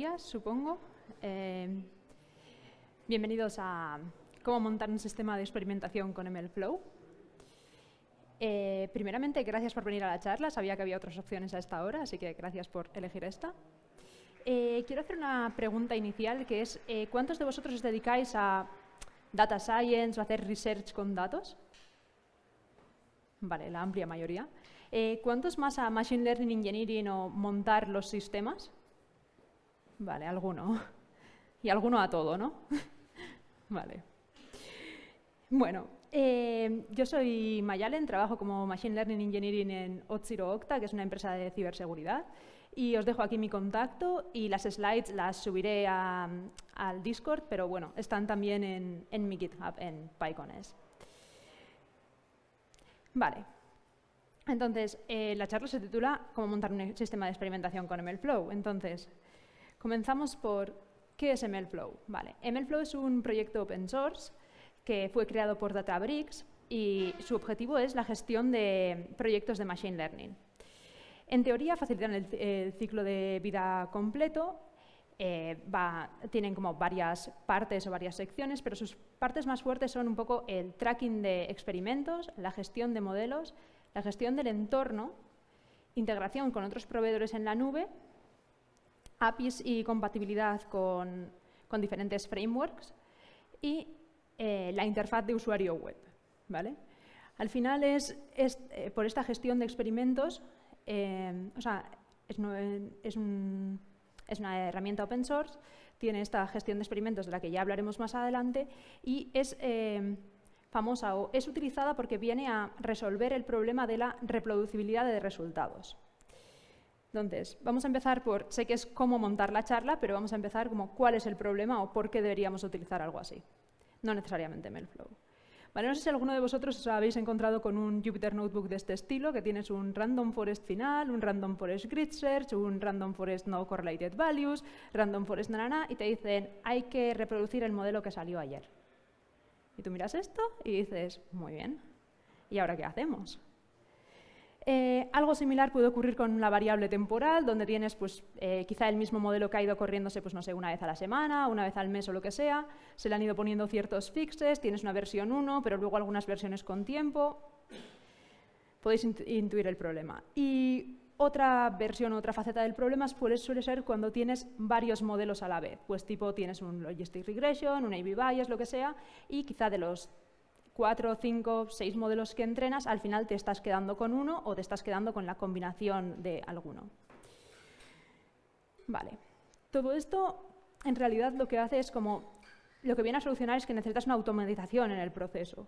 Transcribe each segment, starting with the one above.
días, supongo. Bienvenidos a cómo montar un sistema de experimentación con MLflow. Primeramente, gracias por venir a la charla. Sabía que había otras opciones a esta hora, así que gracias por elegir esta. Quiero hacer una pregunta inicial, que es ¿cuántos de vosotros os dedicáis a data science o a hacer research con datos? Vale, la amplia mayoría. ¿Cuántos más a machine learning engineering o montar los sistemas? Vale, alguno. Y alguno a todo, ¿no? Vale. Bueno, yo soy Mayalen, trabajo como Machine Learning Engineering en Auth0 Okta, que es una empresa de ciberseguridad. Y os dejo aquí mi contacto y las slides las subiré al Discord, pero bueno, están también en mi GitHub, en PyConS. Vale. Entonces, la charla se titula ¿Cómo montar un sistema de experimentación con MLflow? Entonces, comenzamos por ¿qué es MLflow? Vale, MLflow es un proyecto open source que fue creado por Databricks y su objetivo es la gestión de proyectos de Machine Learning. En teoría, facilitan el ciclo de vida completo. Tienen como varias partes o varias secciones, pero sus partes más fuertes son un poco el tracking de experimentos, la gestión de modelos, la gestión del entorno, integración con otros proveedores en la nube, APIs y compatibilidad con diferentes frameworks y la interfaz de usuario web, ¿vale? Al final por esta gestión de experimentos, es una herramienta open source, tiene esta gestión de experimentos de la que ya hablaremos más adelante y es famosa o es utilizada porque viene a resolver el problema de la reproducibilidad de resultados. Entonces, vamos a empezar por, sé que es cómo montar la charla, pero vamos a empezar como cuál es el problema o por qué deberíamos utilizar algo así. No necesariamente MLflow. Vale, no sé si alguno de vosotros os habéis encontrado con un Jupyter Notebook de este estilo, que tienes un random forest final, un random forest grid search, un random forest no correlated values, random forest nanana, y te dicen, hay que reproducir el modelo que salió ayer. Y tú miras esto y dices, muy bien, ¿y ahora qué hacemos? Algo similar puede ocurrir con la variable temporal, donde tienes pues, quizá el mismo modelo que ha ido corriéndose pues, no sé, una vez a la semana, una vez al mes o lo que sea. Se le han ido poniendo ciertos fixes, tienes una versión 1, pero luego algunas versiones con tiempo. Podéis intuir el problema. Y otra versión, otra faceta del problema suele ser cuando tienes varios modelos a la vez. Pues tipo tienes un logistic regression, un A/B bias, lo que sea, y quizá de los 4, 5, 6 modelos que entrenas, al final te estás quedando con uno o te estás quedando con la combinación de alguno. Vale. Todo esto, en realidad, lo que hace es como... Lo que viene a solucionar es que necesitas una automatización en el proceso.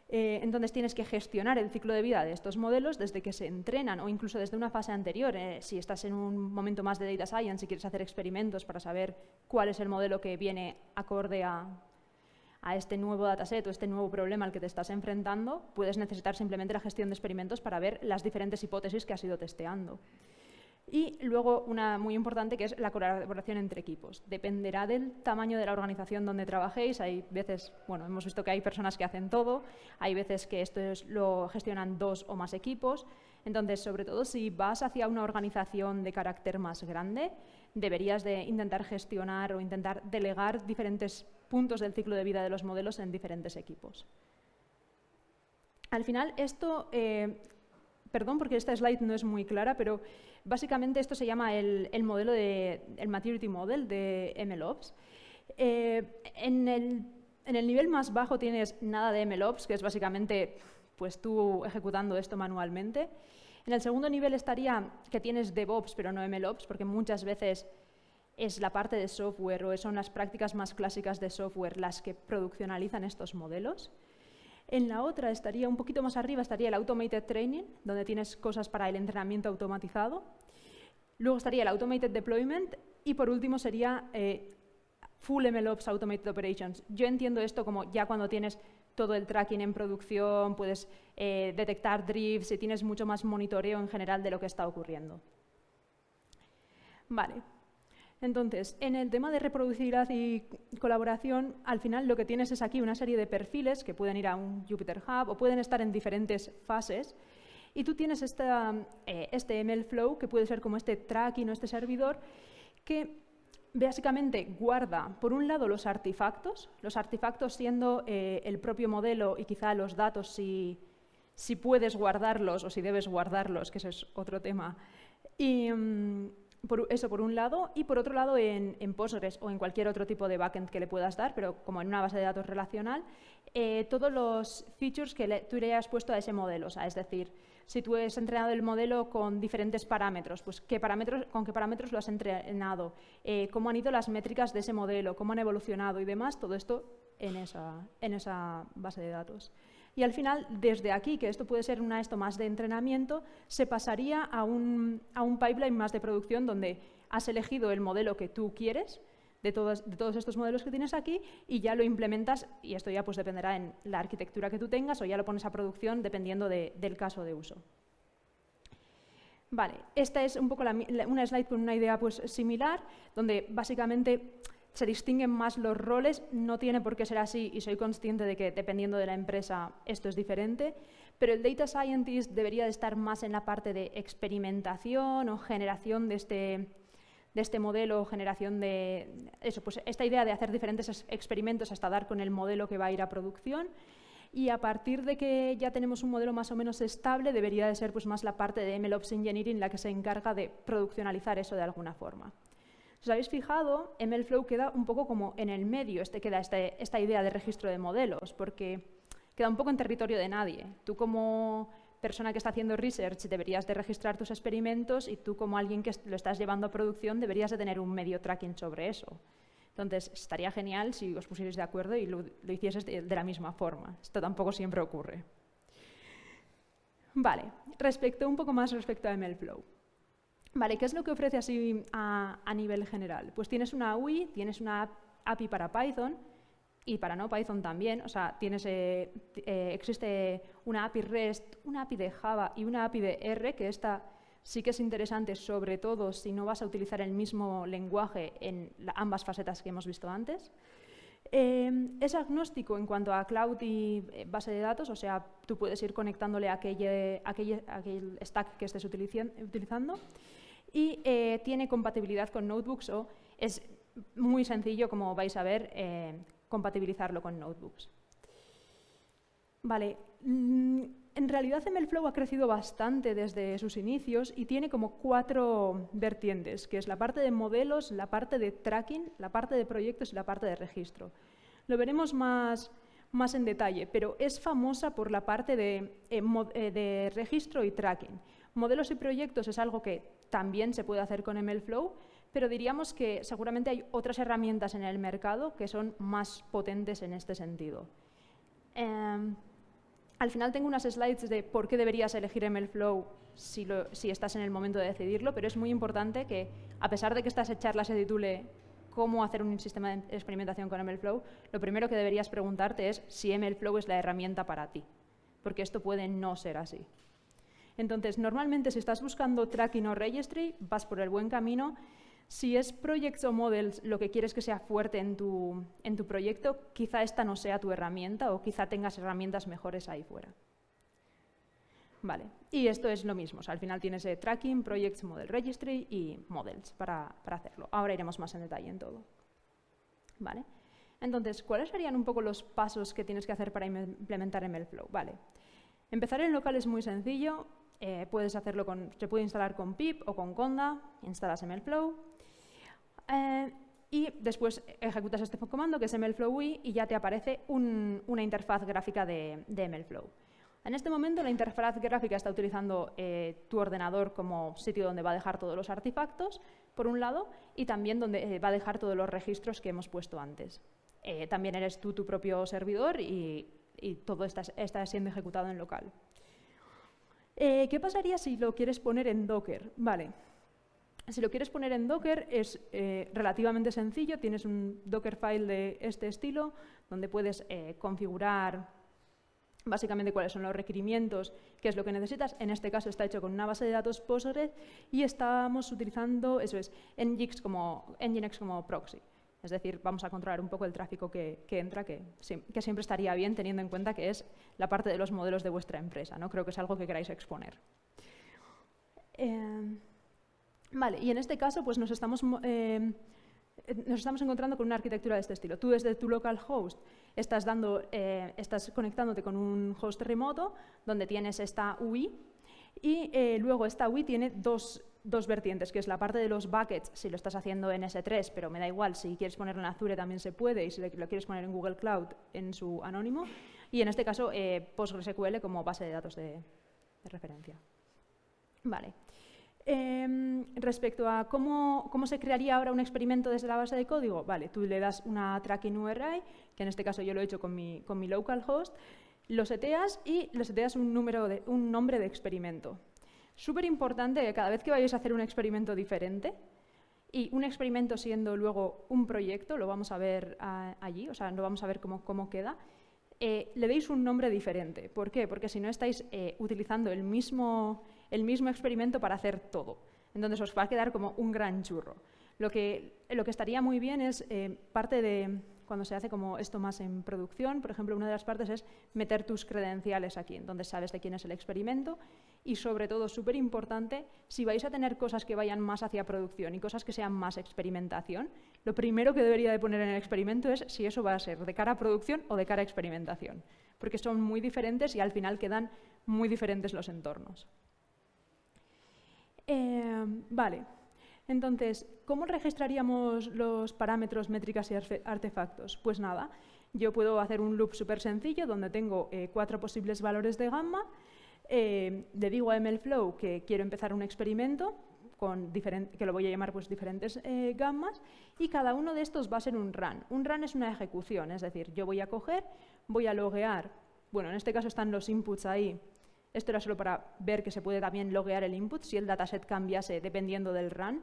Entonces, tienes que gestionar el ciclo de vida de estos modelos desde que se entrenan o incluso desde una fase anterior. Si estás en un momento más de data science y quieres hacer experimentos para saber cuál es el modelo que viene acorde a este nuevo dataset o este nuevo problema al que te estás enfrentando, puedes necesitar simplemente la gestión de experimentos para ver las diferentes hipótesis que has ido testeando. Y luego una muy importante que es la colaboración entre equipos. Dependerá del tamaño de la organización donde trabajéis. Hay veces, bueno, hemos visto que hay personas que hacen todo, hay veces que esto lo gestionan 2 o más equipos. Entonces, sobre todo si vas hacia una organización de carácter más grande, deberías de intentar gestionar o intentar delegar diferentes puntos del ciclo de vida de los modelos en diferentes equipos. Al final, esto, perdón porque esta slide no es muy clara, pero básicamente esto se llama el modelo el Maturity Model de MLOps. En el nivel más bajo tienes nada de MLOps, que es básicamente pues, tú ejecutando esto manualmente. En el segundo nivel estaría que tienes DevOps, pero no MLOps, porque muchas veces es la parte de software o son las prácticas más clásicas de software las que produccionalizan estos modelos. En la otra estaría un poquito más arriba, estaría el Automated Training, donde tienes cosas para el entrenamiento automatizado. Luego estaría el Automated Deployment y por último sería Full MLOps Automated Operations. Yo entiendo esto como ya cuando tienes todo el tracking en producción, puedes detectar drifts y tienes mucho más monitoreo en general de lo que está ocurriendo. Vale. Entonces, en el tema de reproducibilidad y colaboración, al final lo que tienes es aquí una serie de perfiles que pueden ir a un Jupyter Hub o pueden estar en diferentes fases. Y tú tienes este MLflow, que puede ser como este tracking o este servidor, que básicamente guarda, por un lado, los artefactos siendo el propio modelo y quizá los datos si puedes guardarlos o si debes guardarlos, que eso es otro tema. Y eso por un lado, y por otro lado en Postgres o en cualquier otro tipo de backend que le puedas dar, pero como en una base de datos relacional, todos los features que tú le hayas puesto a ese modelo. O sea, es decir, si tú has entrenado el modelo con diferentes parámetros, pues con qué parámetros lo has entrenado, cómo han ido las métricas de ese modelo, cómo han evolucionado y demás, todo esto en esa base de datos. Y al final, desde aquí, que esto puede ser esto más de entrenamiento, se pasaría a un pipeline más de producción donde has elegido el modelo que tú quieres de todos estos modelos que tienes aquí y ya lo implementas, y esto ya pues dependerá en la arquitectura que tú tengas o ya lo pones a producción dependiendo del caso de uso. Vale, esta es un poco una slide con una idea pues similar, donde básicamente se distinguen más los roles, no tiene por qué ser así y soy consciente de que dependiendo de la empresa esto es diferente, pero el Data Scientist debería de estar más en la parte de experimentación o generación de este modelo, generación de eso, pues esta idea de hacer diferentes experimentos hasta dar con el modelo que va a ir a producción. Y a partir de que ya tenemos un modelo más o menos estable, debería de ser pues más la parte de MLOps Engineering la que se encarga de produccionalizar eso de alguna forma. Si os habéis fijado, MLflow queda un poco como en el medio, queda esta idea de registro de modelos, porque queda un poco en territorio de nadie. Tú como persona que está haciendo research deberías de registrar tus experimentos y tú como alguien que lo estás llevando a producción deberías de tener un medio tracking sobre eso. Entonces, estaría genial si os pusierais de acuerdo y lo hicieses de la misma forma. Esto tampoco siempre ocurre. Vale, un poco más respecto a MLflow. Vale, ¿qué es lo que ofrece así a nivel general? Pues tienes una UI, tienes una API para Python y para no Python también. O sea, existe una API REST, una API de Java y una API de R, que esta sí que es interesante, sobre todo si no vas a utilizar el mismo lenguaje en ambas facetas que hemos visto antes. Es agnóstico en cuanto a cloud y base de datos, o sea, tú puedes ir conectándole a aquel stack que estés utilizando. Y tiene compatibilidad con notebooks o es muy sencillo, como vais a ver, compatibilizarlo con notebooks. Vale, en realidad MLflow ha crecido bastante desde sus inicios y tiene como 4 vertientes, que es la parte de modelos, la parte de tracking, la parte de proyectos y la parte de registro. Lo veremos más en detalle, pero es famosa por la parte de registro y tracking. Modelos y proyectos es algo que también se puede hacer con MLflow, pero diríamos que seguramente hay otras herramientas en el mercado que son más potentes en este sentido. Al final tengo unas slides de por qué deberías elegir MLflow si estás en el momento de decidirlo, pero es muy importante que, a pesar de que estas charlas se titule cómo hacer un sistema de experimentación con MLflow, lo primero que deberías preguntarte es si MLflow es la herramienta para ti, porque esto puede no ser así. Entonces, normalmente si estás buscando tracking o registry, vas por el buen camino. Si es projects o models lo que quieres que sea fuerte en tu proyecto, quizá esta no sea tu herramienta o quizá tengas herramientas mejores ahí fuera. Vale, y esto es lo mismo. O sea, al final tienes tracking, projects, model registry y models para hacerlo. Ahora iremos más en detalle en todo. Vale. Entonces, ¿cuáles serían un poco los pasos que tienes que hacer para implementar MLflow? Vale. Empezar en local es muy sencillo. Se puede instalar con pip o con conda. Instalas MLflow. Y después ejecutas este comando que es MLflow UI y ya te aparece una interfaz gráfica de MLflow. En este momento la interfaz gráfica está utilizando tu ordenador como sitio donde va a dejar todos los artefactos, por un lado, y también donde va a dejar todos los registros que hemos puesto antes. También eres tú tu propio servidor y todo está siendo ejecutado en local. ¿Qué pasaría si lo quieres poner en Docker? Vale. Si lo quieres poner en Docker es relativamente sencillo. Tienes un Dockerfile de este estilo donde puedes configurar básicamente cuáles son los requerimientos, qué es lo que necesitas. En este caso está hecho con una base de datos Postgres y estamos utilizando, eso es, Nginx como proxy. Es decir, vamos a controlar un poco el tráfico que entra, que siempre estaría bien teniendo en cuenta que es la parte de los modelos de vuestra empresa, ¿no? Creo que es algo que queráis exponer. Vale, y en este caso pues nos estamos nos estamos encontrando con una arquitectura de este estilo. Tú desde tu localhost estás conectándote con un host remoto donde tienes esta UI y luego esta UI tiene dos vertientes, que es la parte de los buckets, si lo estás haciendo en S3, pero me da igual, si quieres ponerlo en Azure también se puede, y si lo quieres poner en Google Cloud en su anónimo, y en este caso PostgreSQL como base de datos de referencia. Vale. Respecto a cómo se crearía ahora un experimento desde la base de código, vale, tú le das una tracking URI, que en este caso yo lo he hecho con mi localhost, lo seteas y le seteas un nombre de experimento. Súper importante que cada vez que vayáis a hacer un experimento diferente, y un experimento siendo luego un proyecto, lo vamos a ver allí, o sea, lo vamos a ver cómo queda, le deis un nombre diferente. ¿Por qué? Porque si no estáis utilizando el mismo experimento para hacer todo. Entonces os va a quedar como un gran churro. Lo que estaría muy bien es parte de cuando se hace como esto más en producción, por ejemplo, una de las partes es meter tus credenciales aquí, donde sabes de quién es el experimento y sobre todo, súper importante, si vais a tener cosas que vayan más hacia producción y cosas que sean más experimentación, lo primero que debería de poner en el experimento es si eso va a ser de cara a producción o de cara a experimentación, porque son muy diferentes y al final quedan muy diferentes los entornos. Vale. Entonces, ¿cómo registraríamos los parámetros, métricas y artefactos? Pues nada, yo puedo hacer un loop súper sencillo donde tengo 4 posibles valores de gamma, le digo a MLflow que quiero empezar un experimento que lo voy a llamar pues diferentes gammas y cada uno de estos va a ser un run. Un run es una ejecución, es decir, yo voy a coger, voy a loguear, bueno, en este caso están los inputs ahí. Esto era solo para ver que se puede también loguear el input si el dataset cambiase dependiendo del run.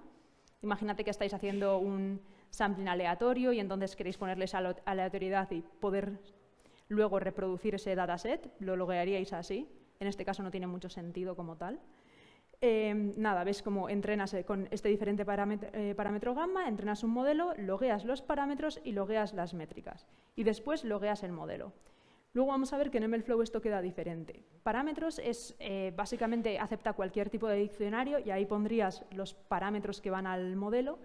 Imagínate que estáis haciendo un sampling aleatorio y entonces queréis ponerles aleatoriedad y poder luego reproducir ese dataset, lo loguearíais así. En este caso no tiene mucho sentido como tal. Nada, ves cómo entrenas con este diferente parámetro gamma, entrenas un modelo, logueas los parámetros y logueas las métricas. Y después logueas el modelo. Luego vamos a ver que en MLflow esto queda diferente. Parámetros es básicamente acepta cualquier tipo de diccionario y ahí pondrías los parámetros que van al modelo.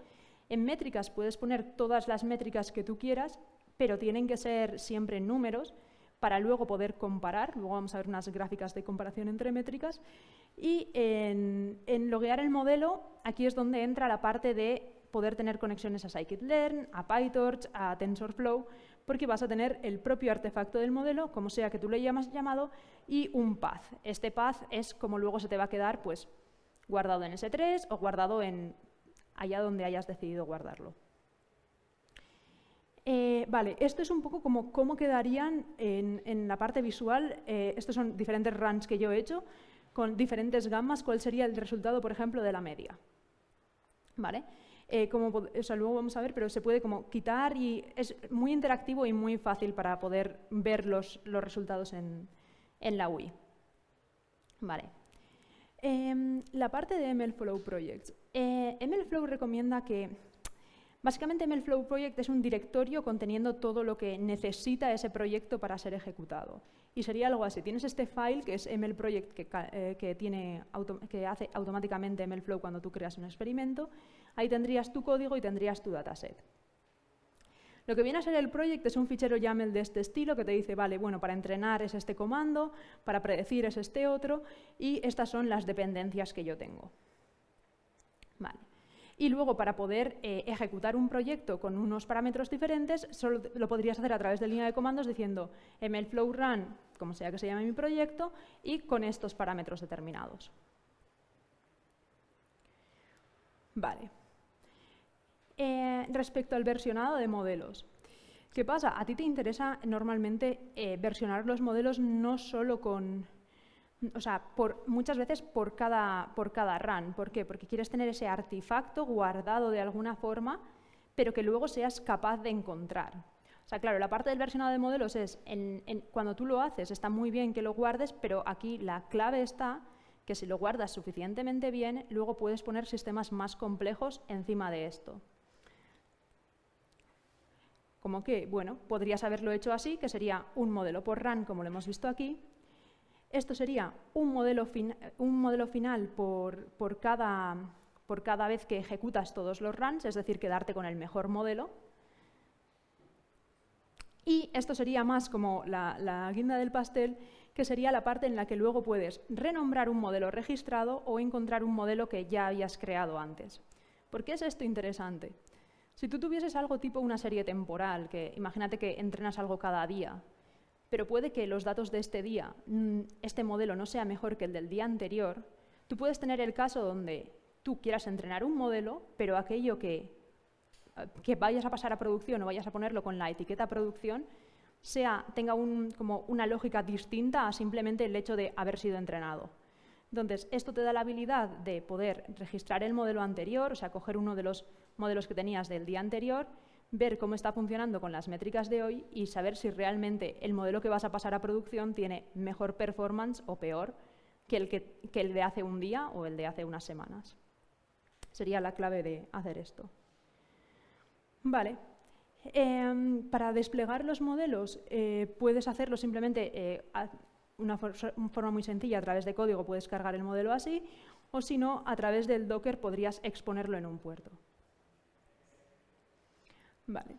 En métricas puedes poner todas las métricas que tú quieras, pero tienen que ser siempre números para luego poder comparar. Luego vamos a ver unas gráficas de comparación entre métricas. Y en loguear el modelo, aquí es donde entra la parte de poder tener conexiones a scikit-learn, a PyTorch, a TensorFlow, porque vas a tener el propio artefacto del modelo, como sea que tú le hayas llamado, y un path. Este path es como luego se te va a quedar pues, guardado en S3 o guardado allá donde hayas decidido guardarlo. Vale, esto es un poco como cómo quedarían en la parte visual. Estos son diferentes runs que yo he hecho con diferentes gammas. ¿Cuál sería el resultado, por ejemplo, de la media? ¿Vale? Luego vamos a ver, pero se puede como quitar y es muy interactivo y muy fácil para poder ver los resultados en la UI. Vale. La parte de MLflow Projects. MLflow recomienda que básicamente MLflow Project es un directorio conteniendo todo lo que necesita ese proyecto para ser ejecutado. Y sería algo así. Tienes este file que es MLProject que hace automáticamente MLflow cuando tú creas un experimento. Ahí tendrías tu código y tendrías tu dataset. Lo que viene a ser el project es un fichero YAML de este estilo que te dice, vale, bueno, para entrenar es este comando, para predecir es este otro y estas son las dependencias que yo tengo. Vale. Y luego, para poder ejecutar un proyecto con unos parámetros diferentes, solo lo podrías hacer a través de línea de comandos diciendo MLflow run, como sea que se llame mi proyecto, y con estos parámetros determinados. Vale. Respecto al versionado de modelos. ¿Qué pasa? A ti te interesa normalmente versionar los modelos no solo con... O sea, muchas veces por cada run. ¿Por qué? Porque quieres tener ese artefacto guardado de alguna forma, pero que luego seas capaz de encontrar. O sea, claro, la parte del versionado de modelos es, cuando tú lo haces, está muy bien que lo guardes, pero aquí la clave está que si lo guardas suficientemente bien, luego puedes poner sistemas más complejos encima de esto. Como que, bueno, podrías haberlo hecho así, que sería un modelo por run, como lo hemos visto aquí. Esto sería un modelo final por cada por cada vez que ejecutas todos los runs, es decir, quedarte con el mejor modelo. Y esto sería más como la guinda del pastel, que sería la parte en la que luego puedes renombrar un modelo registrado o encontrar un modelo que ya habías creado antes. ¿Por qué es esto interesante? Si tú tuvieses algo tipo una serie temporal, que imagínate que entrenas algo cada día, pero puede que los datos de este día, este modelo no sea mejor que el del día anterior, tú puedes tener el caso donde tú quieras entrenar un modelo, pero aquello que vayas a pasar a producción o vayas a ponerlo con la etiqueta producción tenga como una lógica distinta a simplemente el hecho de haber sido entrenado. Entonces, esto te da la habilidad de poder registrar el modelo anterior, o sea, coger uno de los modelos que tenías del día anterior, ver cómo está funcionando con las métricas de hoy y saber si realmente el modelo que vas a pasar a producción tiene mejor performance o peor que el de hace un día o el de hace unas semanas. Sería la clave de hacer esto. Vale. Para desplegar los modelos puedes hacerlo simplemente una forma muy sencilla, a través de código puedes cargar el modelo así, o si no, a través del Docker podrías exponerlo en un puerto. Vale.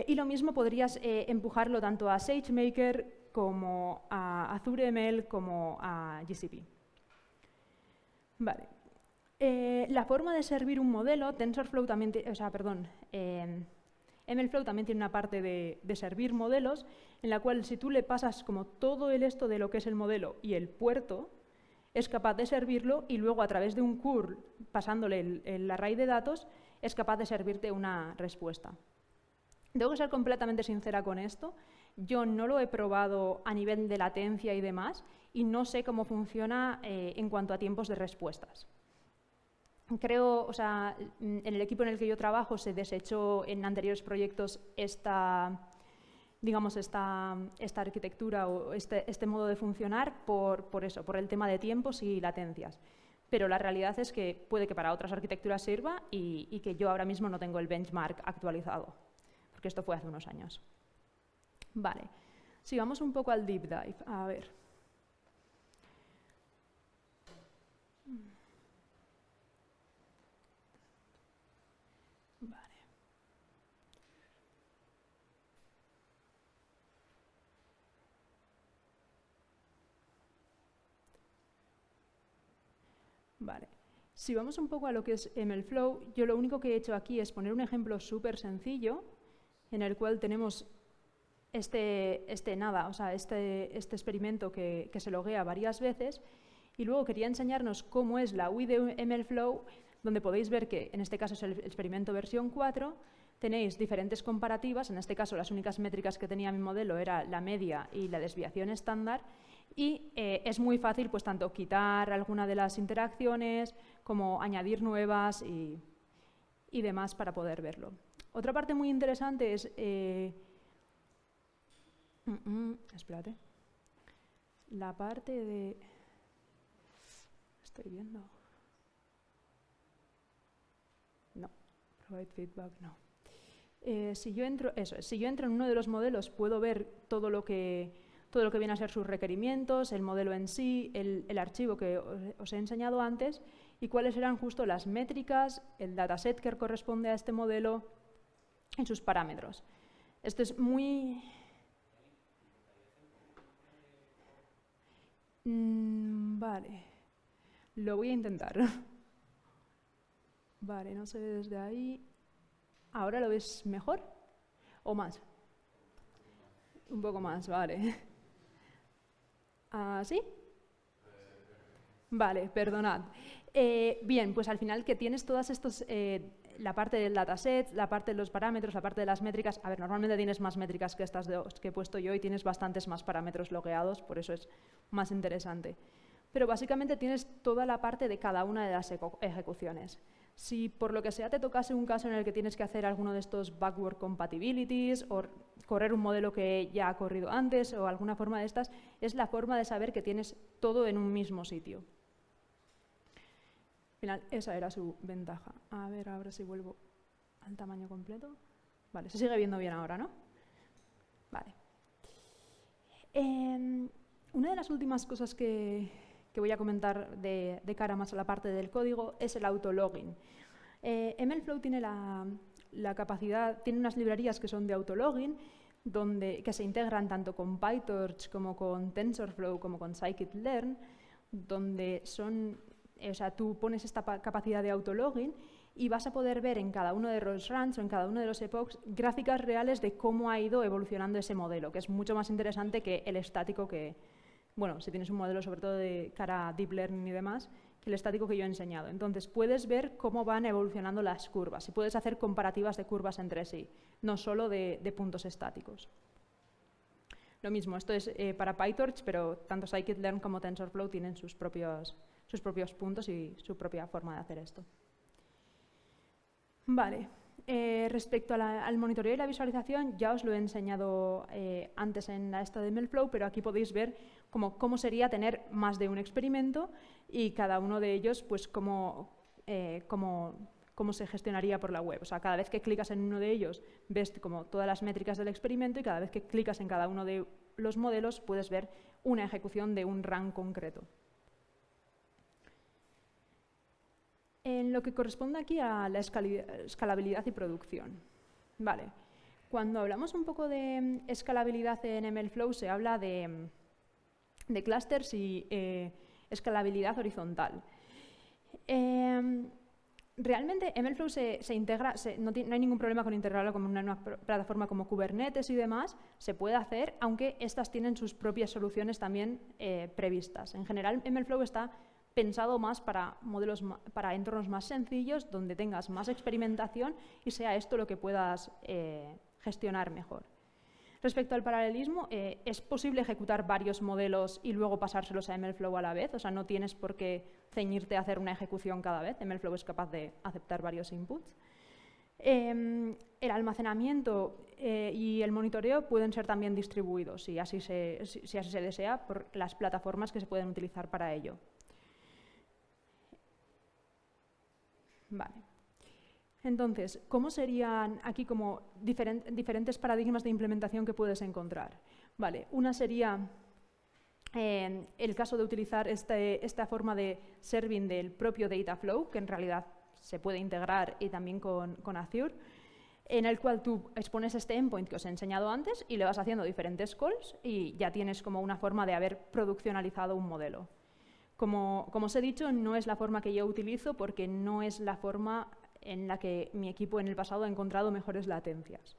Y lo mismo podrías empujarlo tanto a SageMaker como a AzureML como a GCP. Vale. La forma de servir un modelo, TensorFlow también, MLflow también tiene una parte de servir modelos, en la cual si tú le pasas como todo el esto de lo que es el modelo y el puerto, es capaz de servirlo y luego a través de un curl, pasándole el array de datos, es capaz de servirte una respuesta. Tengo que ser completamente sincera con esto. Yo no lo he probado a nivel de latencia y demás y no sé cómo funciona en cuanto a tiempos de respuestas. Creo, o sea, en el equipo en el que yo trabajo se desechó en anteriores proyectos esta arquitectura o este modo de funcionar por eso, por el tema de tiempos y latencias. Pero la realidad es que puede que para otras arquitecturas sirva y que yo ahora mismo no tengo el benchmark actualizado, porque esto fue hace unos años. Vale, sigamos un poco al deep dive. A ver. Vale. Si vamos un poco a lo que es MLflow, yo lo único que he hecho aquí es poner un ejemplo súper sencillo en el cual tenemos este experimento que se loguea varias veces y luego quería enseñarnos cómo es la UI de MLflow, donde podéis ver que en este caso es el experimento versión 4, tenéis diferentes comparativas, en este caso las únicas métricas que tenía mi modelo era la media y la desviación estándar, y es muy fácil pues tanto quitar alguna de las interacciones como añadir nuevas y demás para poder verlo. Otra parte muy interesante es... espérate. La parte de... Estoy viendo... No, provide feedback, no. Si yo entro en uno de los modelos puedo ver todo lo que viene a ser sus requerimientos, el modelo en sí, el archivo que os he enseñado antes y cuáles eran justo las métricas, el dataset que corresponde a este modelo y sus parámetros. Esto es muy... vale, lo voy a intentar. Vale, no se ve desde ahí. ¿Ahora lo ves mejor o más? Un poco más, vale. ¿Sí? Vale, perdonad. Bien, pues al final que tienes todas estos, la parte del dataset, la parte de los parámetros, la parte de las métricas. A ver, normalmente tienes más métricas que estas que he puesto yo y tienes bastantes más parámetros logueados, por eso es más interesante. Pero básicamente tienes toda la parte de cada una de las ejecuciones. Si por lo que sea te tocase un caso en el que tienes que hacer alguno de estos backward compatibilities o correr un modelo que ya ha corrido antes o alguna forma de estas, es la forma de saber que tienes todo en un mismo sitio. Al final, esa era su ventaja. A ver, ahora si vuelvo al tamaño completo. Vale, se sigue viendo bien ahora, ¿no? Vale. Una de las últimas cosas que que voy a comentar de cara más a la parte del código es el autologging. MLflow tiene la capacidad, tiene unas librerías que son de autologging, que se integran tanto con PyTorch como con TensorFlow como con scikit-learn, donde tú pones esta capacidad de autologging y vas a poder ver en cada uno de los runs o en cada uno de los epochs gráficas reales de cómo ha ido evolucionando ese modelo, que es mucho más interesante que el estático que, bueno, si tienes un modelo sobre todo de cara a deep learning y demás, que el estático que yo he enseñado. Entonces, puedes ver cómo van evolucionando las curvas y puedes hacer comparativas de curvas entre sí, no solo de puntos estáticos. Lo mismo, esto es para PyTorch, pero tanto scikit-learn como TensorFlow tienen sus propios puntos y su propia forma de hacer esto. Vale, respecto al monitoreo y la visualización, ya os lo he enseñado antes en esto de MLflow, pero aquí podéis ver cómo sería tener más de un experimento y cada uno de ellos, pues cómo se gestionaría por la web. O sea, cada vez que clicas en uno de ellos, ves como todas las métricas del experimento y cada vez que clicas en cada uno de los modelos, puedes ver una ejecución de un run concreto. En lo que corresponde aquí a la escalabilidad y producción. Vale. Cuando hablamos un poco de escalabilidad en MLflow, se habla de clústeres y escalabilidad horizontal. Realmente MLflow se integra, no hay ningún problema con integrarlo como una plataforma como Kubernetes y demás, se puede hacer, aunque estas tienen sus propias soluciones también previstas. En general, MLflow está pensado más para entornos más sencillos, donde tengas más experimentación y sea esto lo que puedas gestionar mejor. Respecto al paralelismo, es posible ejecutar varios modelos y luego pasárselos a MLflow a la vez, o sea, no tienes por qué ceñirte a hacer una ejecución cada vez, MLflow es capaz de aceptar varios inputs. El almacenamiento y el monitoreo pueden ser también distribuidos, si así se desea, por las plataformas que se pueden utilizar para ello. Vale. Entonces, ¿cómo serían aquí como diferentes paradigmas de implementación que puedes encontrar? Vale, una sería el caso de utilizar esta forma de serving del propio Dataflow, que en realidad se puede integrar y también con Azure, en el cual tú expones este endpoint que os he enseñado antes y le vas haciendo diferentes calls y ya tienes como una forma de haber produccionalizado un modelo. Como os he dicho, no es la forma que yo utilizo porque no es la forma en la que mi equipo en el pasado ha encontrado mejores latencias.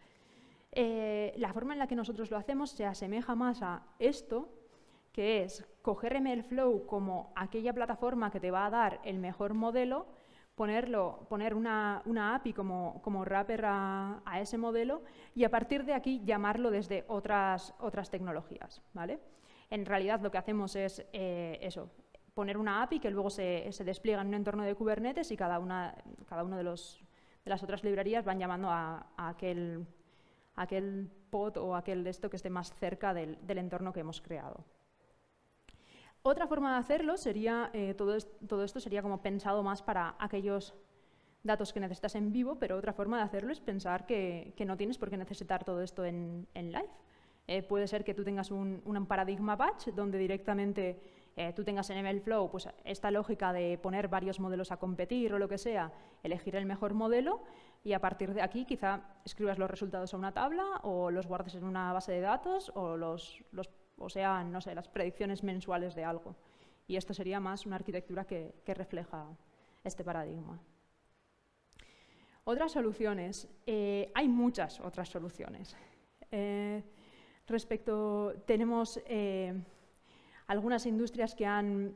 La forma en la que nosotros lo hacemos se asemeja más a esto, que es coger MLflow como aquella plataforma que te va a dar el mejor modelo, poner una API como wrapper a ese modelo y a partir de aquí llamarlo desde otras tecnologías, ¿vale? En realidad lo que hacemos es eso, poner una API que luego se despliega en un entorno de Kubernetes y cada uno de las otras librerías van llamando a aquel pod o aquel de esto que esté más cerca del entorno que hemos creado. Otra forma de hacerlo sería, todo esto sería como pensado más para aquellos datos que necesitas en vivo, pero otra forma de hacerlo es pensar que no tienes por qué necesitar todo esto en live. Puede ser que tú tengas un paradigma batch donde directamente tú tengas en MLflow pues, esta lógica de poner varios modelos a competir o lo que sea, elegir el mejor modelo y a partir de aquí quizá escribas los resultados a una tabla o los guardes en una base de datos o sean, no sé, las predicciones mensuales de algo. Y esto sería más una arquitectura que refleja este paradigma. Otras soluciones. Hay muchas otras soluciones. Tenemos algunas industrias que han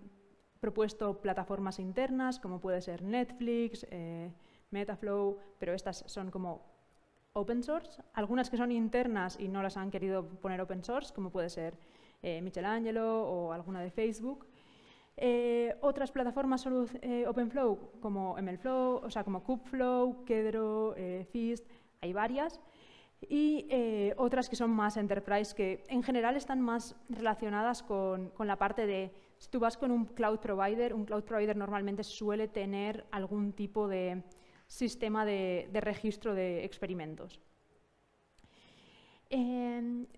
propuesto plataformas internas, como puede ser Netflix, Metaflow, pero estas son como open source. Algunas que son internas y no las han querido poner open source, como puede ser Michelangelo o alguna de Facebook. Otras plataformas OpenFlow, como MLflow, o sea, como Kubeflow, Kedro, Feast, hay varias. Y otras que son más enterprise, que en general están más relacionadas con la parte de, si tú vas con un cloud provider normalmente suele tener algún tipo de sistema de registro de experimentos.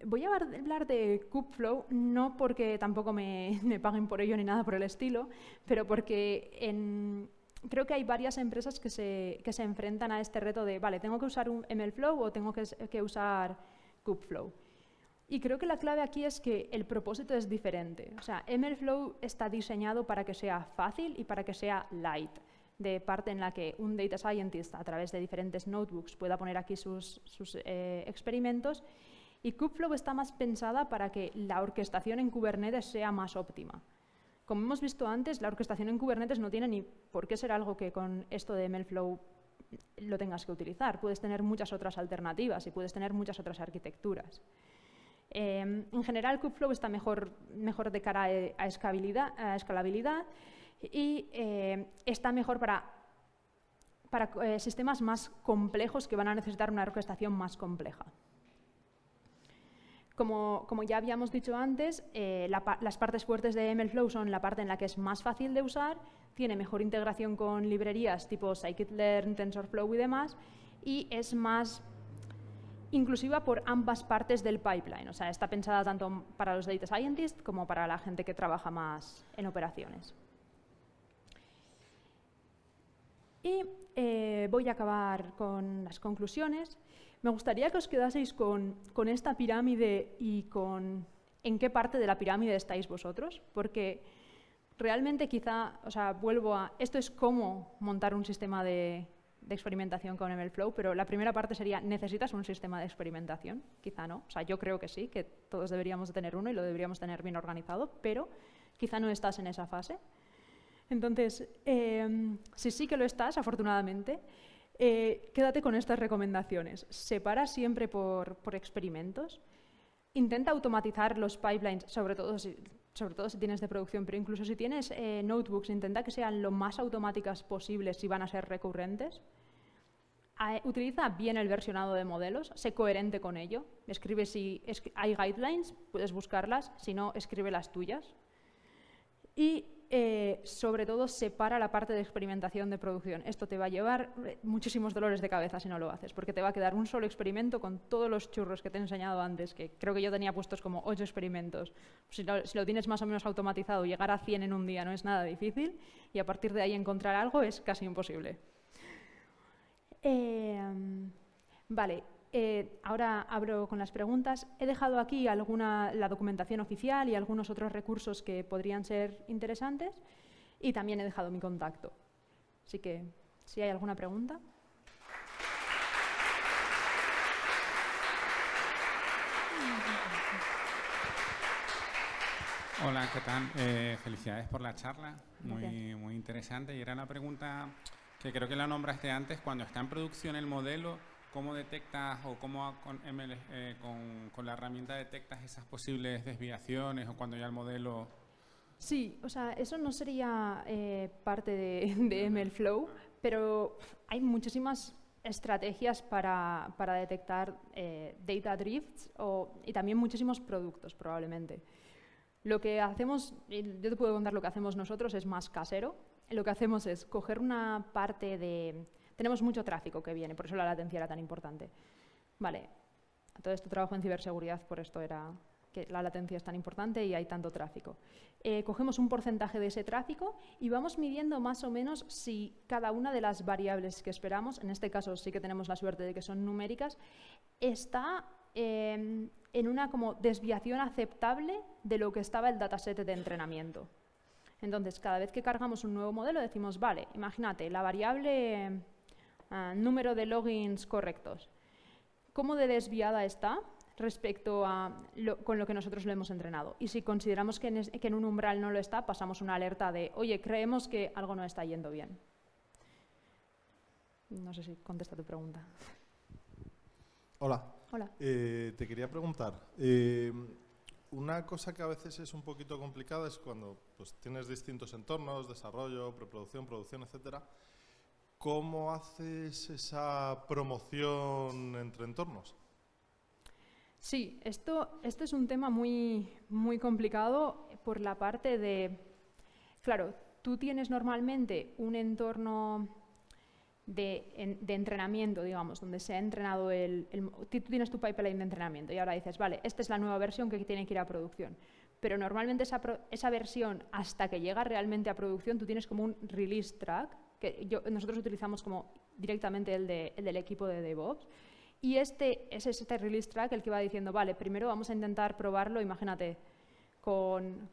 Voy a hablar de Kubeflow, no porque tampoco me paguen por ello ni nada por el estilo, pero porque creo que hay varias empresas que se enfrentan a este reto de, vale, ¿tengo que usar un MLflow o tengo que usar Kubeflow? Y creo que la clave aquí es que el propósito es diferente. O sea, MLflow está diseñado para que sea fácil y para que sea light, de parte en la que un data scientist a través de diferentes notebooks pueda poner aquí sus experimentos, y Kubeflow está más pensada para que la orquestación en Kubernetes sea más óptima. Como hemos visto antes, la orquestación en Kubernetes no tiene ni por qué ser algo que con esto de MLflow lo tengas que utilizar. Puedes tener muchas otras alternativas y puedes tener muchas otras arquitecturas. En general, Kubeflow está mejor de cara a escalabilidad y está mejor para sistemas más complejos que van a necesitar una orquestación más compleja. Como ya habíamos dicho antes, las partes fuertes de MLflow son la parte en la que es más fácil de usar, tiene mejor integración con librerías tipo scikit-learn, TensorFlow y demás, y es más inclusiva por ambas partes del pipeline. O sea, está pensada tanto para los data scientists como para la gente que trabaja más en operaciones. Y voy a acabar con las conclusiones. Me gustaría que os quedaseis con esta pirámide y con en qué parte de la pirámide estáis vosotros, porque realmente quizá, o sea, vuelvo a, esto es cómo montar un sistema de experimentación con MLflow, pero la primera parte sería, ¿necesitas un sistema de experimentación? Quizá no. O sea, yo creo que sí, que todos deberíamos de tener uno y lo deberíamos tener bien organizado, pero quizá no estás en esa fase. Entonces, si sí que lo estás, afortunadamente, quédate con estas recomendaciones. Separa siempre por experimentos. Intenta automatizar los pipelines, sobre todo si tienes de producción, pero incluso si tienes notebooks, intenta que sean lo más automáticas posibles si van a ser recurrentes. Utiliza bien el versionado de modelos, sé coherente con ello. Escribe si hay guidelines, puedes buscarlas, si no, escribe las tuyas. Y sobre todo, separa la parte de experimentación de producción. Esto te va a llevar muchísimos dolores de cabeza si no lo haces, porque te va a quedar un solo experimento con todos los churros que te he enseñado antes, que creo que yo tenía puestos como 8 experimentos. Si lo tienes más o menos automatizado, llegar a 100 en un día no es nada difícil, y a partir de ahí encontrar algo es casi imposible. Vale. Ahora abro con las preguntas. He dejado aquí la documentación oficial y algunos otros recursos que podrían ser interesantes, y también he dejado mi contacto. Así que, si hay alguna pregunta. Hola, ¿qué tal? Felicidades por la charla, muy interesante. Y era una pregunta que creo que la nombraste antes, cuando está en producción el modelo, ¿cómo detectas o cómo con la herramienta detectas esas posibles desviaciones o cuando ya el modelo...? Sí, o sea, eso no sería parte de MLflow, pero hay muchísimas estrategias para detectar data drifts y también muchísimos productos, probablemente. Lo que hacemos, yo te puedo contar lo que hacemos nosotros, es más casero. Lo que hacemos es coger una parte de... Tenemos mucho tráfico que viene, por eso la latencia era tan importante. Vale, todo esto trabajo en ciberseguridad, por esto era que la latencia es tan importante y hay tanto tráfico. Cogemos un porcentaje de ese tráfico y vamos midiendo más o menos si cada una de las variables que esperamos, en este caso sí que tenemos la suerte de que son numéricas, está en una como desviación aceptable de lo que estaba el dataset de entrenamiento. Entonces, cada vez que cargamos un nuevo modelo decimos, vale, imagínate, la variable número de logins correctos, ¿cómo de desviada está respecto a con lo que nosotros lo hemos entrenado? Y si consideramos que en un umbral no lo está, pasamos una alerta de, oye, creemos que algo no está yendo bien. No sé si contesta tu pregunta. Hola. Hola. Te quería preguntar, una cosa que a veces es un poquito complicada es cuando pues, tienes distintos entornos, desarrollo, preproducción, producción, etcétera. ¿Cómo haces esa promoción entre entornos? Sí, esto es un tema muy complicado por la parte de... Claro, tú tienes normalmente un entorno de entrenamiento, digamos, donde se ha entrenado tú tienes tu pipeline de entrenamiento y ahora dices, vale, esta es la nueva versión que tiene que ir a producción. Pero normalmente esa versión, hasta que llega realmente a producción, tú tienes como un release track, que nosotros utilizamos como directamente el del equipo de DevOps, y es este release track el que va diciendo, vale, primero vamos a intentar probarlo, imagínate, con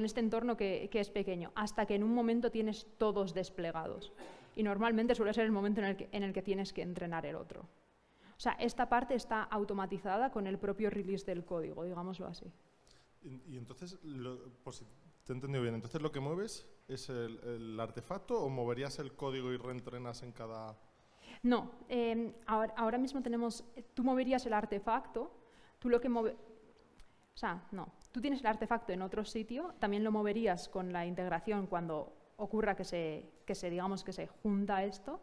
este entorno que es pequeño, hasta que en un momento tienes todos desplegados. Y normalmente suele ser el momento en el que tienes que entrenar el otro. O sea, esta parte está automatizada con el propio release del código, digámoslo así. Y entonces, por si te he entendido bien, entonces lo que mueves es el artefacto o moverías el código y reentrenas en cada... No, ahora mismo tú moverías el artefacto, tú lo que mueves... O sea, no, tú tienes el artefacto en otro sitio, también lo moverías con la integración cuando ocurra que se junta esto,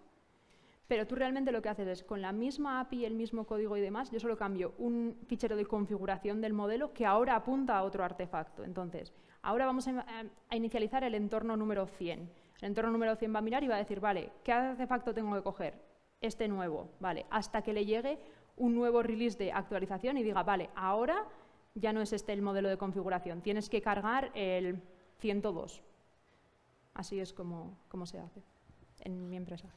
pero tú realmente lo que haces es, con la misma API, el mismo código y demás, yo solo cambio un fichero de configuración del modelo que ahora apunta a otro artefacto. Entonces, ahora vamos a inicializar el entorno número 100. El entorno número 100 va a mirar y va a decir, vale, ¿qué artefacto tengo que coger? Este nuevo, vale, hasta que le llegue un nuevo release de actualización y diga, vale, ahora ya no es este el modelo de configuración, tienes que cargar el 102. Así es como se hace en mi empresa.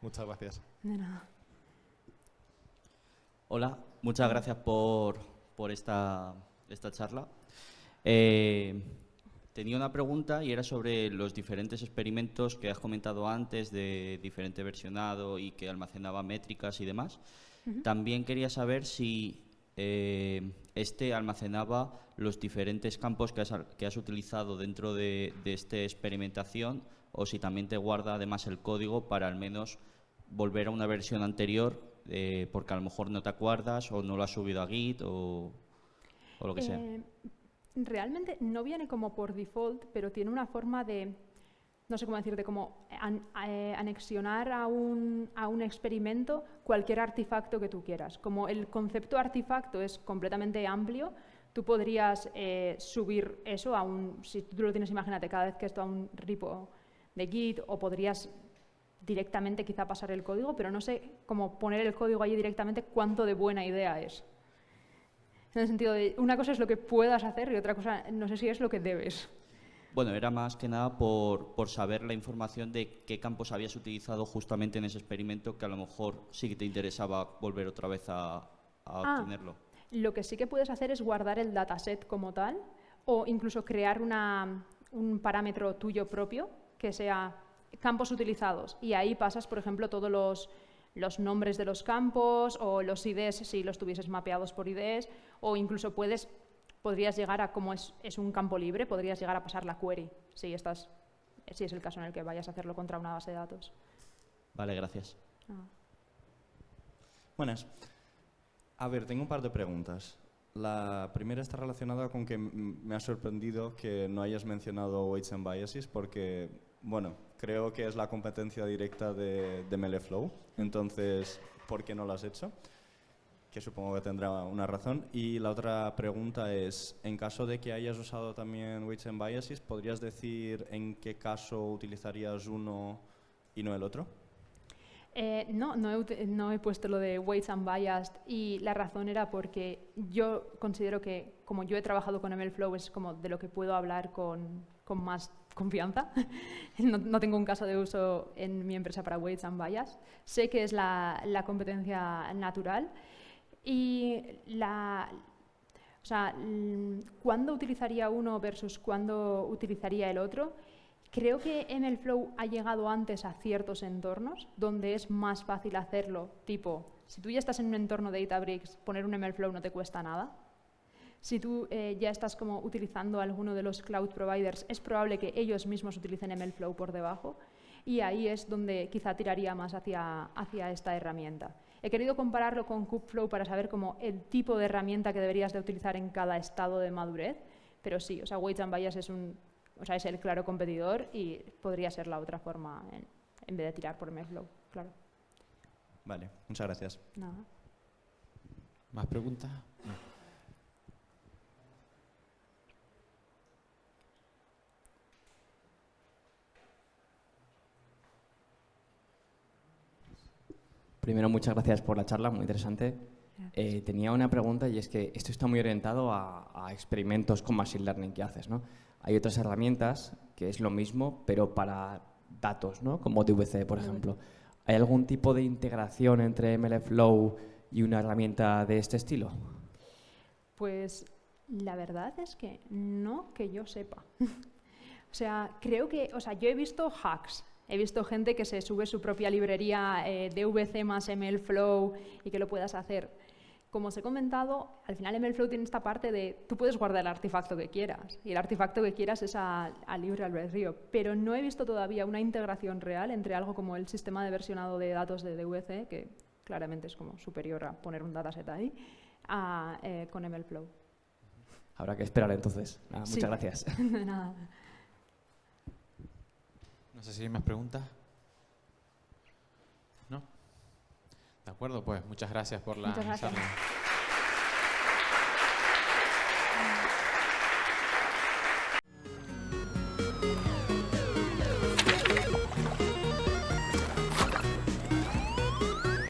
Muchas gracias. De nada. Hola, muchas gracias por esta charla. Tenía una pregunta y era sobre los diferentes experimentos que has comentado antes de diferente versionado y que almacenaba métricas y demás. También quería saber si este almacenaba los diferentes campos que has utilizado dentro de esta experimentación o si también te guarda además el código para al menos volver a una versión anterior porque a lo mejor no te acuerdas o no lo has subido a Git o lo que sea. Realmente no viene como por default, pero tiene una forma de, no sé cómo decir, de como anexionar a un experimento cualquier artefacto que tú quieras. Como el concepto artefacto es completamente amplio, tú podrías subir eso si tú lo tienes, imagínate, cada vez que esto a un repo de Git, o podrías directamente quizá pasar el código, pero no sé cómo poner el código allí directamente cuánto de buena idea es. En el sentido de, una cosa es lo que puedas hacer y otra cosa no sé si es lo que debes. Bueno, era más que nada por saber la información de qué campos habías utilizado justamente en ese experimento que a lo mejor sí que te interesaba volver otra vez a obtenerlo. Lo que sí que puedes hacer es guardar el dataset como tal o incluso crear un parámetro tuyo propio que sea campos utilizados y ahí pasas, por ejemplo, todos los nombres de los campos o los IDs si los tuvieses mapeados por IDs o incluso podrías llegar a, como es un campo libre, podrías llegar a pasar la query si es el caso en el que vayas a hacerlo contra una base de datos. Vale, gracias. Buenas. A ver, tengo un par de preguntas. La primera está relacionada con que me ha sorprendido que no hayas mencionado Weights and Biases porque, bueno, creo que es la competencia directa de MLflow. Entonces, ¿por qué no lo has hecho? Que supongo que tendrá una razón. Y la otra pregunta es, en caso de que hayas usado también Weights and Biases, ¿podrías decir en qué caso utilizarías uno y no el otro? No he puesto lo de Weights and Biased y la razón era porque yo considero que, como yo he trabajado con MLflow, es como de lo que puedo hablar con más confianza. No tengo un caso de uso en mi empresa para Weights and Biased. Sé que es la competencia natural y cuándo utilizaría uno versus cuándo utilizaría el otro. Creo que MLflow ha llegado antes a ciertos entornos donde es más fácil hacerlo, tipo, si tú ya estás en un entorno de Databricks, poner un MLflow no te cuesta nada. Si tú ya estás como utilizando alguno de los cloud providers, es probable que ellos mismos utilicen MLflow por debajo y ahí es donde quizá tiraría más hacia esta herramienta. He querido compararlo con Kubeflow para saber como el tipo de herramienta que deberías de utilizar en cada estado de madurez, pero sí, Weights and Biases es el claro competidor y podría ser la otra forma en vez de tirar por MLflow, claro. Vale, muchas gracias. Nada. ¿Más preguntas? No. Primero, muchas gracias por la charla, muy interesante. Tenía una pregunta y es que esto está muy orientado a experimentos con Machine Learning que haces, ¿no? Hay otras herramientas que es lo mismo, pero para datos, ¿no? Como DVC, por ejemplo. ¿Hay algún tipo de integración entre MLflow y una herramienta de este estilo? Pues la verdad es que no que yo sepa. O sea, creo que, o sea, yo he visto hacks, he visto gente que se sube su propia librería DVC más MLflow y que lo puedas hacer. Como os he comentado, al final MLflow tiene esta parte de tú puedes guardar el artefacto que quieras y el artefacto que quieras es a libre albedrío, pero no he visto todavía una integración real entre algo como el sistema de versionado de datos de DVC, que claramente es como superior a poner un dataset ahí, con MLflow. Habrá que esperar entonces. Nada, Sí. muchas gracias. De nada. No sé si hay más preguntas. ¿No? De acuerdo, pues muchas gracias por la Muchas gracias. charla.